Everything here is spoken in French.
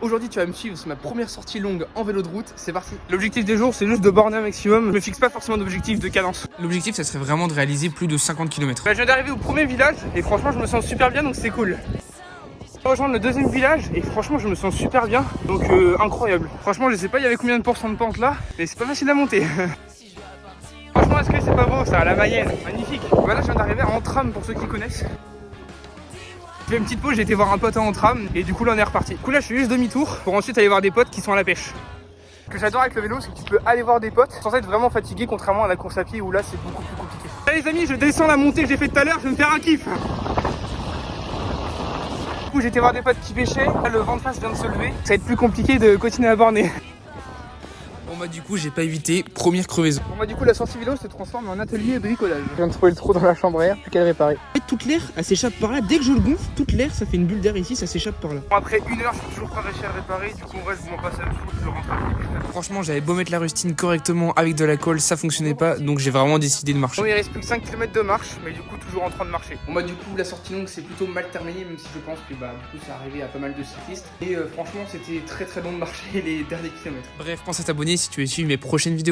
Aujourd'hui tu vas me suivre, c'est ma première sortie longue en vélo de route, c'est parti. L'objectif des jours c'est juste de borner un maximum, je me fixe pas forcément d'objectif de cadence. L'objectif, ça serait vraiment de réaliser plus de 50 km. Je viens d'arriver au premier village et franchement je me sens super bien donc c'est cool. Je vais rejoindre le deuxième village et franchement je me sens super bien, donc incroyable. Franchement je sais pas il y avait combien de pourcents de pente là, mais c'est pas facile à monter. Franchement est-ce que c'est pas beau ça, la Mayenne, magnifique. Voilà, je viens d'arriver en tram pour ceux qui connaissent. J'ai fait une petite pause, j'ai été voir un pote en tram et du coup là on est reparti. Du coup là je fais juste demi-tour pour ensuite aller voir des potes qui sont à la pêche. Ce que j'adore avec le vélo c'est que tu peux aller voir des potes sans être vraiment fatigué, contrairement à la course à pied où là c'est beaucoup plus compliqué. Allez les amis, je descends la montée que j'ai fait tout à l'heure, je vais me faire un kiff. Du coup j'ai été voir des potes qui pêchaient, là, le vent de face vient de se lever, ça va être plus compliqué de continuer à borner. Bon bah du coup, j'ai pas évité, première crevaison. Bon bah du coup la sortie vélo se transforme en atelier bricolage. Je viens de trouver le trou dans la chambre à air, plus qu'à le réparer. En fait, toute l'air, elle s'échappe par là. Dès que je le gonfle, toute l'air, ça fait une bulle d'air ici, ça s'échappe par là. Bon, après 1 heure je suis toujours pas réussi à le réparer, du coup on reste, je m'en passe à dessous, je rentre à Franchement, j'avais beau mettre la rustine correctement avec de la colle, ça fonctionnait pas, donc j'ai vraiment décidé de marcher. Bon, il reste plus que 5 km de marche, mais du coup toujours en train de marcher. Bon bah du coup la sortie longue c'est plutôt mal terminé, même si je pense que bah du coup c'est arrivé à pas mal de cyclistes. Et franchement c'était très long de marcher les derniers kilomètres. Bref, pense à t'abonner si tu veux suivre mes prochaines vidéos.